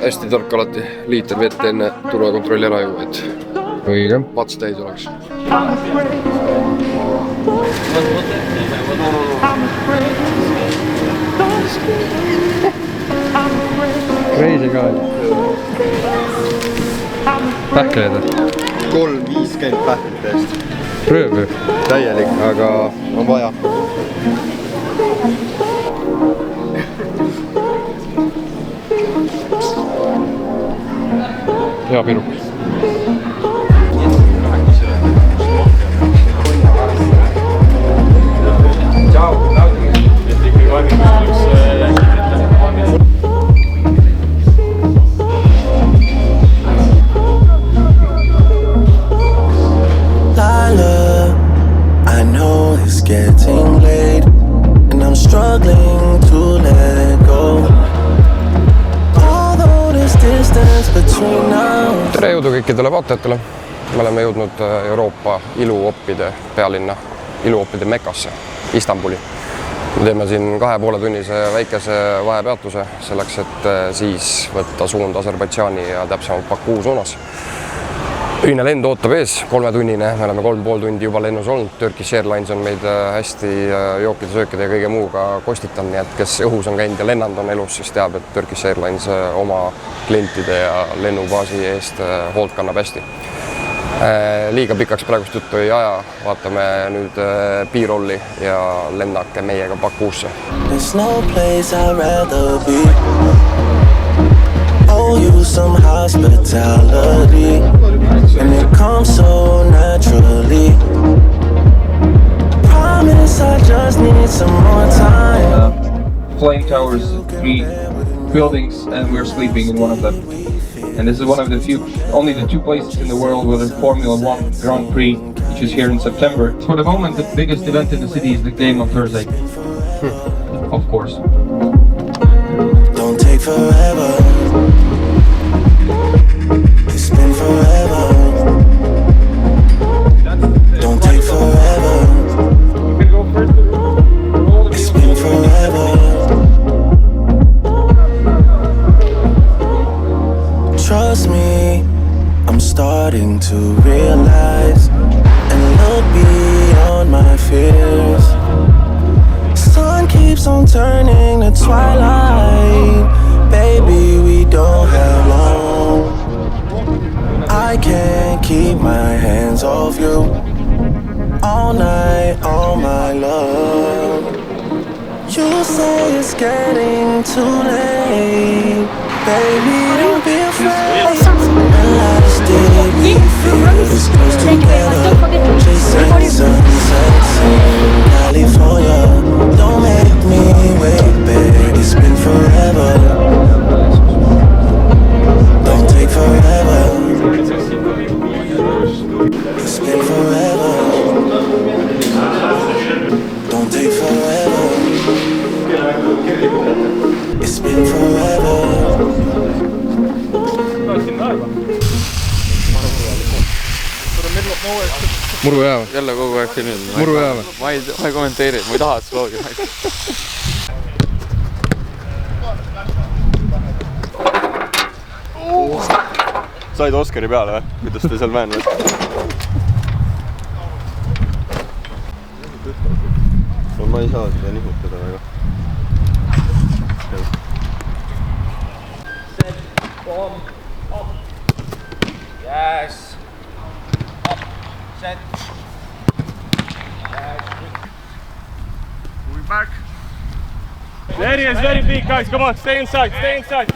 Hästi tark alati liiter vett enne turvakontrolli ära ju, et õige. pats täis oleks. Crazy ka. Pähkleid. 3,50 pähklit eest. Rööv. Täielik, aga on vaja. Hea piruk. Tere jõudu kõikidele vaatajatele. Me oleme jõudnud Euroopa iluoppide pealinna, iluoppide Mekasse, Istanbuli. Me teeme siin 2,5-tunnise väikese vahepeatuse selleks, et siis võtta suund Aserbaidžaani ja täpsemalt Bakuu suunas. Ühine lend ootab ees, 3-tunnine, me oleme 3,5 tundi juba lennus olnud. Turkish Airlines on meid hästi jookide, söökide ja kõige muuga kostitanud, nii et kes õhus on käinud ja lennanud on elus, siis teab, et Turkish Airlines oma klientide ja lennubaasi eest hoolt kannab hästi. Liiga pikaks praegust juttu ei aja, vaatame nüüd B-rolli ja lennake meiega Bakuusse. There's no place I'd rather be. Owe you some hospitality, and it comes so naturally. Promise I just need some more time. Flame towers, 3 buildings, and we're sleeping in one of them. And this is one of the few, only the 2 places in the world where there's Formula 1 Grand Prix, which is here in September. For the moment, the biggest event in the city is the game on Thursday. Of course. Don't take forever. It's been forever. Don't take forever. It's been forever. Trust me, I'm starting to realize and look beyond my fears. Sun keeps on turning to twilight. Baby, we don't have long. I can't keep my hands off you. All night, all my love. You say it's getting too late. Baby, don't be afraid. Realize that we feel this close together. Chasing sunsets in California. Don't make me wait, babe. It's been forever. Don't take forever. It's been forever. Don't take forever. It's been forever. Muru jää või? Jälle kogu aeg selline. Muru jää või? Ma ei kommenteeri, ma ei taha, et see loogi. Said Oskari peale või? Kuidas te seal määned? Ma ei saa seda nihutada väga. Set, bomb, up. Yes. Up, set. Yes. Moving back. The area is very big, guys. Come on, stay inside, stay inside.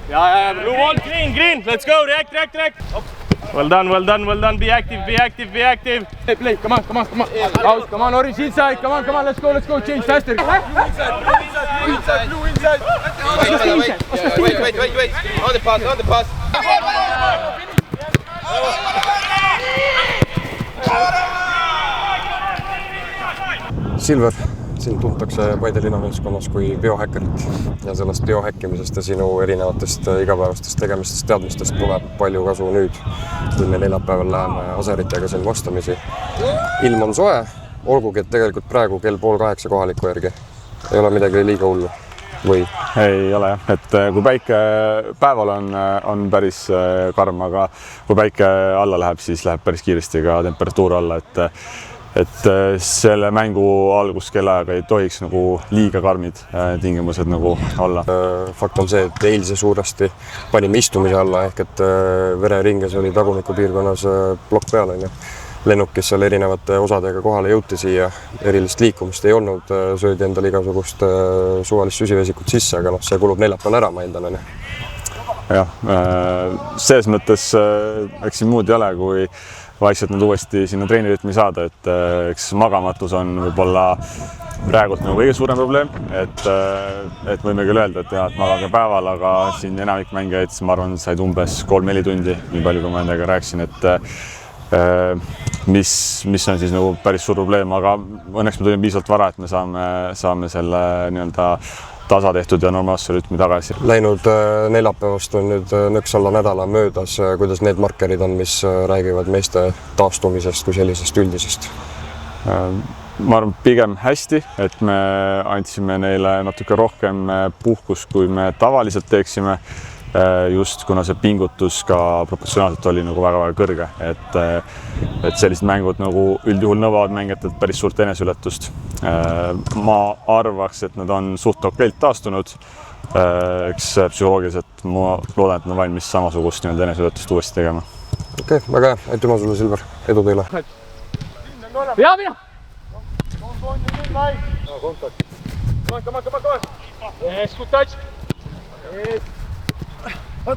Yeah, blue wall, green. Let's go, react. Up. Well done. Be active. Hey, play, come on. Out, come on, orange inside, come on, let's go, change faster. Blue inside. Wait. On the pass. Silver, Sind tuntakse Paide linnameeskonnas kui biohäkkerit ja sellest biohäkkimisest ja sinu erinevatest igapäevastest tegemistest, teadmistest tuleb palju kasu nüüd, kui me neljapäeval läheme aseritega siin vastamisi. Ilm on soe, olgugi, et tegelikult praegu kell 7:30 kohaliku järgi. Ei ole midagi liiga hullu või? Ei ole jah, et kui päike päeval on päris karm, aga kui päike alla läheb, siis läheb päris kiiresti ka temperatuur alla, et selle mängu alguskellaaega ei tohiks nagu liiga karmid tingimused nagu olla. Fakt on see, et eilse suuresti panime istumise alla ehk et vereringes oli tagumiku piirkonnas plokk peal, on ju. Lennukis seal erinevate osadega kohale jõuti siia, erilist liikumist ei olnud, söödi endale igasugust suvalist süsivesikut sisse, aga see kulub neljapäeval ära, ma eeldan, on ju. Jah, selles mõttes eks siin muud ei ole, kui vaikselt nüüd uuesti sinna treenirütmi saada, et eks magamatus on võib-olla praegult nagu kõige suurem probleem, et võime küll öelda, et magage päeval, aga siin enamik mängijaid, ma arvan, said umbes 3-4 tundi, nii palju kui ma nendega rääkisin, et mis on siis nagu päris suur probleem, aga õnneks me tulime piisavalt vara, et me saame selle nii-öelda tasa tehtud ja normaalse rütmi tagasi. Läinud neljapäevast on nüüd nõks alla nädala möödas, kuidas need markerid on, mis räägivad meeste taastumisest kui sellisest üldisest? Ma arvan pigem hästi, et me andsime neile natuke rohkem puhkust, kui me tavaliselt teeksime. Just kuna see pingutus ka proportsionaalselt oli nagu väga-väga kõrge, et sellised mängud nagu üldjuhul nõuavad mängijatelt päris suurt eneseületust. Ma arvaks, et nad on suht okeilt taastunud. Eks psühholoogiliselt ma loodan, et nad valmis samasugust eneseületust uuesti tegema. Okei, väga hea. Aitüma sulle, Silver. Edu teile. Pea, mina! Come on. Yes, good touch. Yes. Ma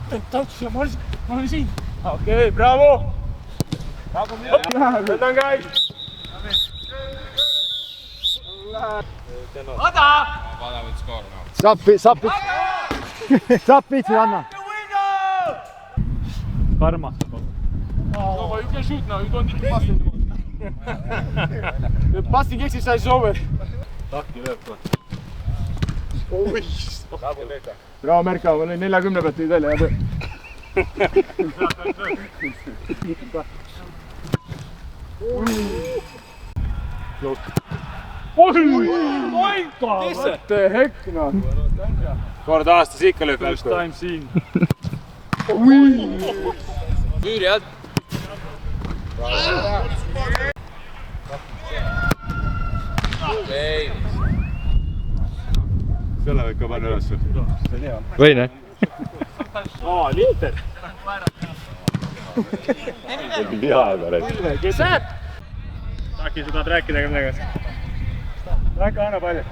olen siin. Okei, bravo. Well done, guys. Ada! Saab pitsi anna. Karma. No, you can shoot now. You don't need to pass anymore. The passing exercise is over. Takki lööb kohe. Bravo, Merka, ma olin 40 pealt nüüd välja, hea töö. What the heck, no? Kord aastas ikka lööb. First time siin. Müüri alt. Selle võib ka panna üles. Võin, jah? Liter. Kes saab? Tahki, sa tahad rääkida ka midagi? Väga anna palju.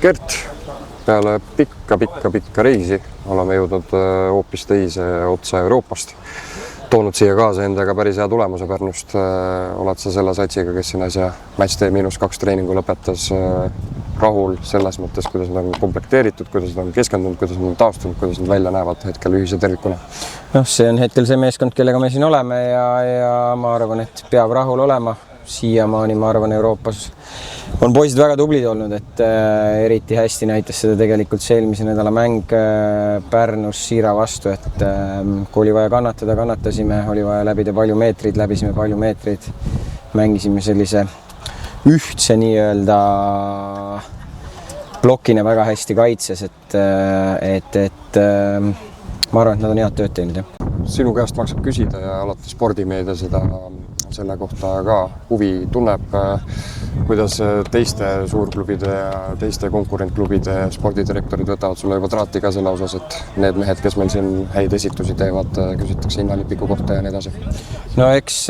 Gert, peale pikka reisi oleme jõudnud hoopis teise otsa Euroopast. Toonud siia kaasa endaga päris hea tulemuse Pärnust. Oled sa selle satsiga, kes siin äsja match-day -2 treeningu lõpetas, rahul selles mõttes, kuidas nad on komplekteeritud, kuidas nad on keskendunud, kuidas nad on taastunud, kuidas nad välja näevad hetkel ühise tervikuna? See on hetkel see meeskond, kellega me siin oleme ja ma arvan, et peab rahul olema. Siiamaani ma arvan, Euroopas on poisid väga tublid olnud, et eriti hästi näitas seda tegelikult see eelmise nädala mäng Pärnus Siira vastu, et kui oli vaja kannatada, kannatasime, oli vaja läbida palju meetreid, läbisime palju meetreid, mängisime sellise ühtse nii-öelda plokina väga hästi kaitses, et ma arvan, et nad on head tööd teinud. Sinu käest maksab küsida ja alati spordimeedia selle kohta ka huvi tunneb, kuidas teiste suurklubide ja teiste konkurentklubide spordidirektorid võtavad sulle juba traati ka selle osas, et need mehed, kes meil siin häid esitusi teevad, küsitakse hinnalipiku kohta ja nii edasi. No eks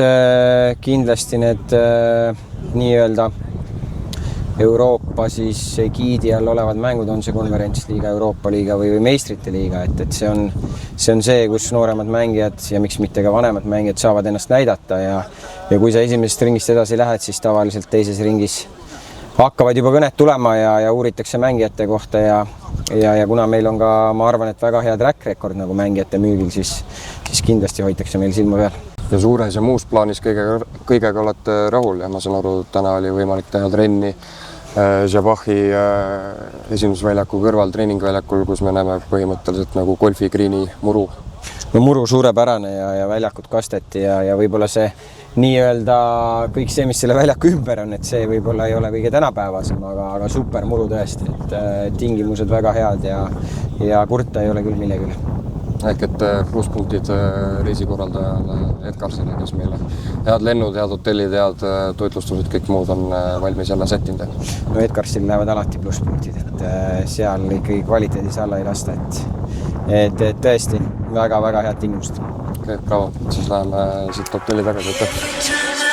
kindlasti need nii-öelda Euroopa siis giidi all olevad mängud on see konverentsliiga, Euroopa liiga või meistrite liiga, et see on see, kus nooremad mängijad ja miks mitte ka vanemad mängijad saavad ennast näidata ja kui sa esimesest ringist edasi lähed, siis tavaliselt teises ringis hakkavad juba kõned tulema ja uuritakse mängijate kohta ja kuna meil on ka, ma arvan, et väga hea track record nagu mängijate müügil, siis kindlasti hoitakse meil silma peal. ja suures ja muus plaanis kõigega olete rahul ja ma saan aru, et täna oli võimalik teha trenni Jabahi esindusväljaku kõrval treeningväljakul, kus me näeme põhimõtteliselt nagu golfigriini muru. No muru suurepärane ja väljakut kasteti ja võib-olla see nii-öelda kõik see, mis selle väljaku ümber on, et see võib-olla ei ole kõige tänapäevasem, aga super muru tõesti, et tingimused väga head ja kurta ei ole küll millegi üle. Ehk et plusspunktid reisikorraldajale Edgarsile, kes meile head lennud, head hotellid, head toitlustused, kõik muud on valmis jälle settinud. No Edgarsil lähevad alati plusspunktid, et seal ikkagi kvaliteedis alla ei lasta, et tõesti väga-väga head tingimused. Okei, bravo, siis läheme siit hotelli tagasi.